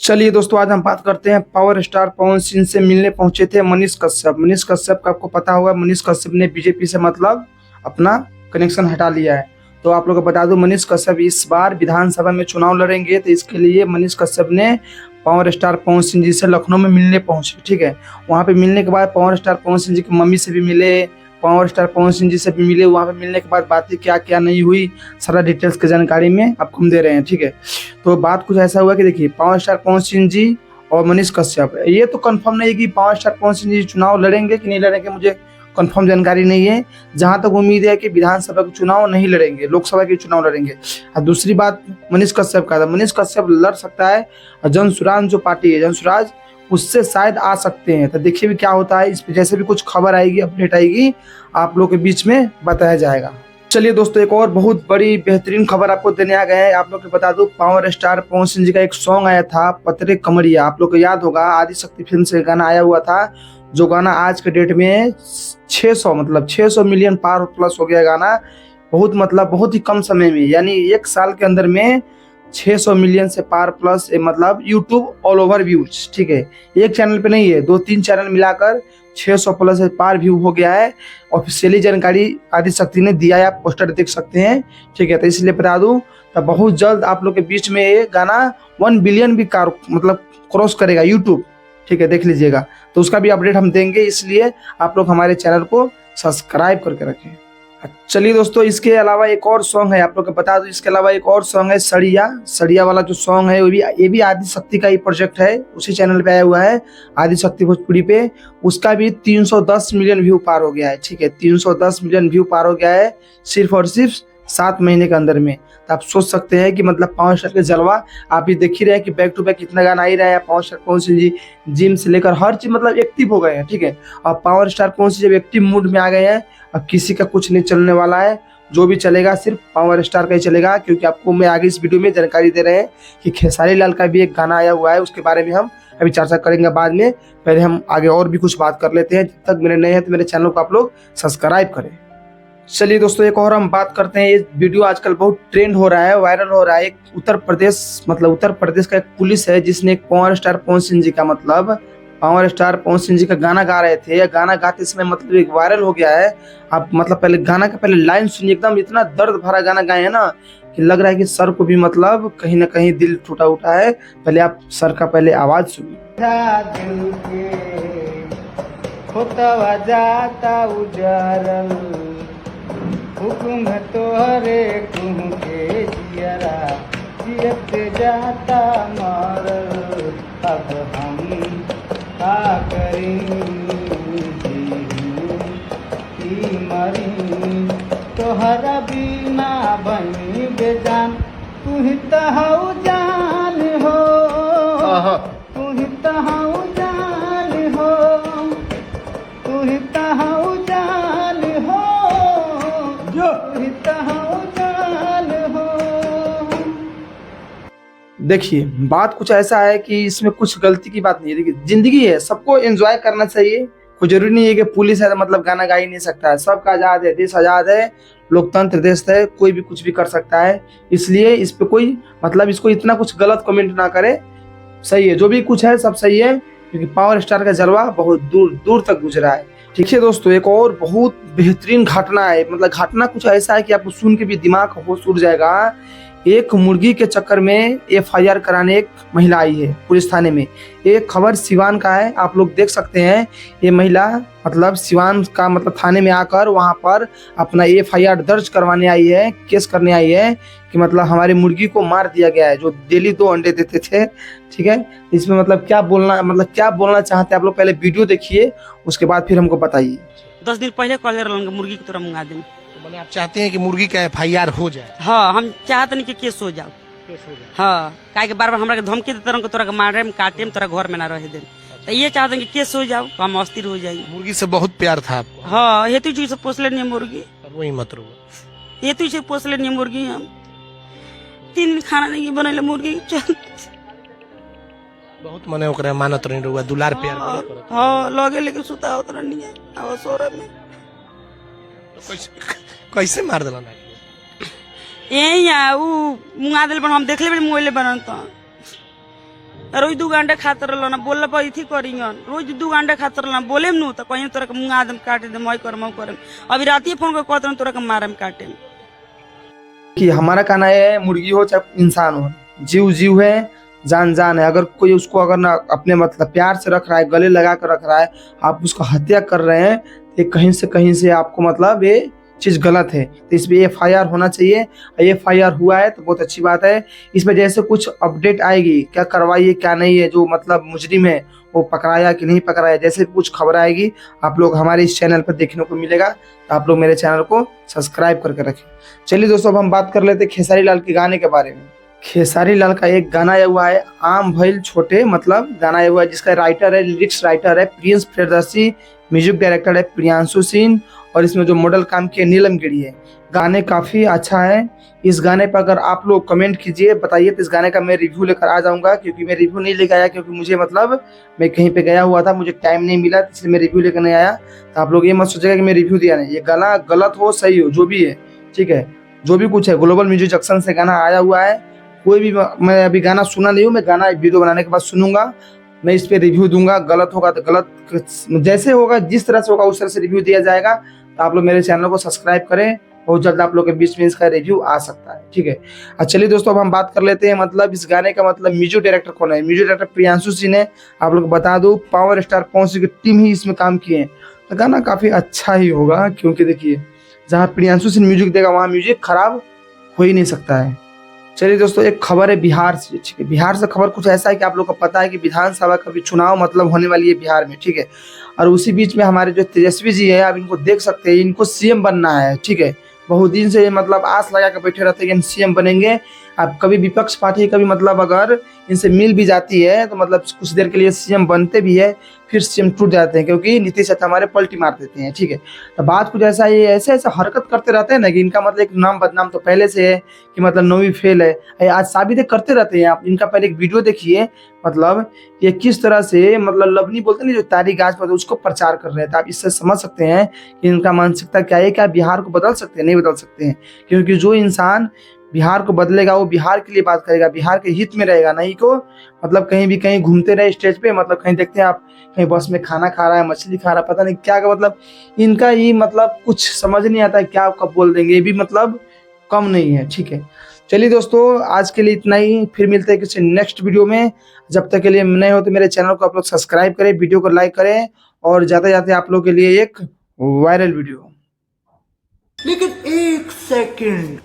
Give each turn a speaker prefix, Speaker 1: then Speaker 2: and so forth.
Speaker 1: चलिए दोस्तों, आज हम बात करते हैं पावर स्टार पवन सिंह से मिलने पहुंचे थे मनीष कश्यप। मनीष कश्यप का आपको पता होगा, मनीष कश्यप ने बीजेपी से मतलब अपना कनेक्शन हटा लिया है। तो आप लोगों को बता दूं, मनीष कश्यप इस बार विधानसभा में चुनाव लड़ेंगे। तो इसके लिए मनीष कश्यप ने पावर स्टार पवन सिंह जी से लखनऊ में मिलने पहुंचे। ठीक है, वहाँ पे मिलने के बाद पावर स्टार पवन सिंह जी की मम्मी से भी मिले, पावर स्टार पवन सिंह जी से भी मिले। वहाँ पे मिलने के बाद बातें क्या क्या नहीं हुई, सारा डिटेल्स की जानकारी में आपको हम दे रहे हैं। ठीक है, तो बात कुछ ऐसा हुआ कि देखिए, पावर स्टार पवन सिंह जी और मनीष कश्यप, ये तो कंफर्म नहीं है कि पावर स्टार पवन सिंह जी चुनाव लड़ेंगे कि नहीं लड़ेंगे, मुझे कंफर्म जानकारी नहीं है। जहां तक उम्मीद है कि विधानसभा के चुनाव नहीं लड़ेंगे, लोकसभा के चुनाव लड़ेंगे। और दूसरी बात मनीष कश्यप का था, मनीष कश्यप लड़ सकता है जनसुराज जो पार्टी है, जनसुराज, उससे शायद आ सकते हैं। तो देखिए भी क्या होता है, इस पे जैसे भी कुछ खबर आएगी, अपडेट आएगी, आप लोग के बीच में बताया जाएगा। चलिए दोस्तों, एक और बहुत बड़ी बेहतरीन खबर आपको देने आ गए हैं। आप लोग को बता दूं, पावर स्टार पवन सिंह जी का एक सॉन्ग आया था, पतरे कमरिया। आप लोग को याद होगा, आदिशक्ति फिल्म से गाना आया हुआ था। जो गाना आज के डेट में 600 मिलियन पार प्लस हो गया गाना। बहुत ही कम समय में, यानी एक साल के अंदर में 600 मिलियन से पार प्लस, मतलब यूट्यूब ऑल ओवर व्यूज। ठीक है, एक चैनल पे नहीं है, 2-3 चैनल मिलाकर 600 प्लस से पार व्यू हो गया है। ऑफिशियली जानकारी आदिशक्ति ने दिया है, आप पोस्टर देख सकते हैं। ठीक है, तो इसलिए बता दूं, तो बहुत जल्द आप लोग के बीच में ये गाना 1 बिलियन भी क्रॉस करेगा यूट्यूब। ठीक है, देख लीजिएगा। तो उसका भी अपडेट हम देंगे, इसलिए आप लोग हमारे चैनल को सब्सक्राइब करके रखें। चलिए दोस्तों, इसके अलावा एक और सॉन्ग है, आप लोग को बता दूं, इसके अलावा एक और सॉन्ग है सड़िया। सड़िया वाला जो सॉन्ग है, ये भी आदिशक्ति का ही प्रोजेक्ट है, उसी चैनल पे आया हुआ है, आदिशक्ति भोजपुरी पे। उसका भी 310 मिलियन व्यू पार हो गया है। ठीक है, 310 मिलियन व्यू पार हो गया है सिर्फ और सिर्फ 7 महीने के अंदर में। तो आप सोच सकते हैं कि मतलब पावर स्टार के जलवा आप ये देख ही रहे हैं कि बैक टू बैक कितना गाना ही रहा है। Power star Pawan Singh ji gym से लेकर हर चीज मतलब एक्टिव हो गए हैं। ठीक है, और पावर स्टार पवन सिंह जब एक्टिव मूड में आ गए हैं, अब किसी का कुछ नहीं चलने वाला है। जो भी चलेगा सिर्फ पावर स्टार का ही चलेगा, क्योंकि आपको मैं आगे इस वीडियो में जानकारी दे रहे हैं कि खेसारी लाल का भी एक गाना आया हुआ है, उसके बारे में हम अभी चर्चा करेंगे बाद में। पहले हम आगे और भी कुछ बात कर लेते हैं। जब तक मेरे नए हैं तो मेरे चैनल को आप लोग सब्सक्राइब करें। चलिए दोस्तों, एक और हम बात करते हैं। ये वीडियो आजकल बहुत ट्रेंड हो रहा है, वायरल हो रहा है। एक उत्तर प्रदेश का एक पुलिस है, जिसने एक पावर स्टार पवन सिंह जी का पावर स्टार पवन सिंह जी का गाना गा रहे थे। या गाना गाते समय मतलब एक वायरल हो गया है। आप मतलब पहले गाना का पहले लाइन सुनिए, एकदम इतना दर्द भरा गाना गाए हैं ना कि लग रहा है कि सर को भी मतलब कहीं ना कहीं दिल टूटा उठा है। पहले आप सर का पहले आवाज सुनिए।
Speaker 2: हुकुम तोहरे के जियरा जियत जाता मरल, अब हम का करी मरी तोहरा बिना बनी बेजान। तू ही तहु जान हो, तू ही तहु जान हो, तू ही तहु जान हो,
Speaker 1: देखिए, बात कुछ ऐसा है कि इसमें कुछ गलती की बात नहीं है। देखिए, जिंदगी है, सबको एंजॉय करना चाहिए। कोई जरूरी नहीं है कि पुलिस है मतलब गाना गा ही नहीं सकता है। सबका आजाद है, देश आजाद है, लोकतंत्र देश है, कोई भी कुछ भी कर सकता है। इसलिए इस पे कोई मतलब इसको इतना कुछ गलत कमेंट ना करे। सही है, जो भी कुछ है सब सही है, क्योंकि पावर स्टार का जलवा बहुत दूर दूर तक गुजरा है। ठीक है दोस्तों, एक और बहुत बेहतरीन घटना है। मतलब घटना कुछ ऐसा है कि आपको सुन के भी दिमाग होश उड़ जाएगा। एक मुर्गी के चक्कर में FIR कराने एक महिला आई है पुलिस थाने में। एक खबर सिवान का है, आप लोग देख सकते हैं। ये महिला मतलब सिवान का मतलब थाने में आकर वहां पर अपना FIR दर्ज करवाने आई है, केस करने आई है कि मतलब हमारी मुर्गी को मार दिया गया है, जो डेली 2 अंडे देते थे। ठीक है, इसमें मतलब क्या बोलना चाहते हैं आप लोग, पहले वीडियो देखिए, उसके बाद फिर हमको बताइए।
Speaker 3: 10 दिन पहले कॉल कर मुर्गी की तरह मंगा दें।
Speaker 4: मैंने आप चाहते हैं कि मुर्गी का FIR हो जाए?
Speaker 3: हाँ, हम चाहते नहीं कि केस हो जाओ। हाँ, काहे के बार बार हमरा के धमकी देते रहो, तोरा के मारे काटे तोरा घर में ना रहे दे। तो ये चाहते हैं कि केस हो जाओ, हम अस्थिर हो जाएंगे।
Speaker 4: मुर्गी से बहुत प्यार था आपको?
Speaker 3: हाँ, हेतु जी से पोस लेनी मुर्गी,
Speaker 4: वही मत रो,
Speaker 3: हेतु से पोस लेनी मुर्गी। हम 3 दिन खाना नहीं बने मुर्गी चल
Speaker 4: बहुत मने ओकरा मानत नहीं रहुआ, दुलार प्यार।
Speaker 3: हाँ, लगे लेके सुता होता नहीं है अब सोरे में।
Speaker 4: कैसे मार दिला ना?
Speaker 3: यही है, उ मुंगा दिल हम देखले मोबाइल बनन तो रोज 2 अंडे खाते रहलो ना बोलला पर इथी करियन रोज 2 अंडे खाते रहलो ना बोलेम नु तो कहीं तोरा के मुंह आदम काटे दे मई करम अभी राती फोन कर कहत तोरा के मारम काटे
Speaker 1: कि हमारा कहना है मुर्गी हो चाहे इंसान हो, जीव जीव है, जान जान है। अगर कोई उसको अगर ना अपने मतलब प्यार से रख रहा है, गले लगा कर रख रहा है, आप उसको हत्या कर रहे हैं, तो कहीं से आपको मतलब ये चीज गलत है। तो इस पे FIR होना चाहिए। FIR हुआ है तो बहुत अच्छी बात है। इसमें जैसे कुछ अपडेट आएगी, क्या कार्रवाई है क्या नहीं है, जो मतलब मुजरिम है वो पकड़ाया कि नहीं पकड़ाया, जैसे कुछ खबर आएगी आप लोग हमारे इस चैनल पर देखने को मिलेगा। तो आप लोग मेरे चैनल को सब्सक्राइब करके रखें। चलिए दोस्तों, अब हम बात कर लेते हैं खेसारी लाल के गाने के बारे में। खेसारी लाल का एक गाना आया हुआ है, आम भइल छोटे, मतलब गाना आया हुआ है, जिसका राइटर है, लिरिक्स राइटर है प्रिंस प्रियदर्शी, म्यूजिक डायरेक्टर है प्रियांशु सिंह, और इसमें जो मॉडल काम किया नीलम गिरी है। गाने काफ़ी अच्छा है। इस गाने पर अगर आप लोग कमेंट कीजिए, बताइए, तो इस गाने का मैं रिव्यू लेकर आ जाऊंगा, क्योंकि मैं रिव्यू नहीं लेकर आया क्योंकि मुझे मतलब मैं कहीं पे गया हुआ था, मुझे टाइम नहीं मिला, इसलिए मैं रिव्यू लेकर नहीं आया। तो आप लोग ये मत सोचेगा कि मैं रिव्यू दिया नहीं। ये गाना गलत हो सही हो जो भी है, ठीक है, जो भी कुछ है, ग्लोबल म्यूजिक जंक्शन से गाना आया हुआ है। कोई भी, मैं अभी गाना सुना नहीं हूँ, मैं गाना वीडियो बनाने के बाद सुनूंगा, मैं इस पे रिव्यू दूंगा। गलत होगा तो गलत, जैसे होगा जिस तरह से होगा उस तरह से रिव्यू दिया जाएगा। तो आप लोग मेरे चैनल को सब्सक्राइब करें, बहुत जल्द आप लोग के बीच में इसका रिव्यू आ सकता है, ठीक है। अच्छा चलिए दोस्तों, अब हम बात कर लेते हैं मतलब इस गाने का मतलब म्यूजिक डायरेक्टर कौन है। म्यूजिक डायरेक्टर प्रियांशु सिंह है। आप लोग बता दो, पावर स्टार पवन सिंह की टीम ही इसमें काम किए हैं। तो गाना काफी अच्छा ही होगा, क्योंकि देखिए जहाँ प्रियांशु सिंह म्यूजिक देगा वहाँ म्यूजिक खराब हो ही नहीं सकता है। चलिए दोस्तों, एक खबर है बिहार से, ठीक है। बिहार से खबर कुछ ऐसा है कि आप लोग को पता है कि विधानसभा का भी चुनाव मतलब होने वाली है बिहार में, ठीक है। और उसी बीच में हमारे जो तेजस्वी जी है, आप इनको देख सकते हैं, इनको CM बनना है, ठीक है। बहुत दिन से मतलब आस लगा कर बैठे रहते हैं कि हम CM बनेंगे। अब कभी विपक्ष पार्टी कभी मतलब अगर इनसे मिल भी जाती है तो मतलब कुछ देर के लिए CM बनते भी है, फिर CM टूट जाते हैं, क्योंकि नीतीश चाचा हमारे पलटी मार देते हैं, ठीक है। तो बात कुछ ऐसा, ये ऐसे ऐसा हरकत करते रहते हैं ना कि इनका मतलब एक नाम बदनाम तो पहले से है कि मतलब 9वीं फेल है, आज साबित करते रहते हैं। आप इनका पहले एक वीडियो देखिए, मतलब ये किस तरह से मतलब लवनी बोलते नहीं जो तारी गाछ पर उसको प्रचार कर रहे थे। आप इससे समझ सकते हैं कि इनका मानसिकता क्या है, क्या बिहार को बदल सकते हैं, नहीं बदल सकते हैं। क्योंकि जो इंसान बिहार को बदलेगा वो बिहार के लिए बात करेगा, बिहार के हित में रहेगा, नहीं को मतलब कहीं भी कहीं घूमते रहे स्टेज पे, मतलब कहीं देखते हैं आप कहीं बस में खाना खा रहा है, मछली खा रहा है, पता नहीं क्या का, मतलब इनका ये मतलब कुछ समझ नहीं आता है क्या कब बोल देंगे, ये भी मतलब कम नहीं है, ठीक है। चलिए दोस्तों, आज के लिए इतना ही, फिर मिलते हैं किसी नेक्स्ट वीडियो में। जब तक के लिए नए हो तो मेरे चैनल को आप लोग सब्सक्राइब करें, वीडियो को लाइक करें, और जाते जाते आप लोग के लिए एक वायरल वीडियो।
Speaker 2: लेकिन एक सेकंड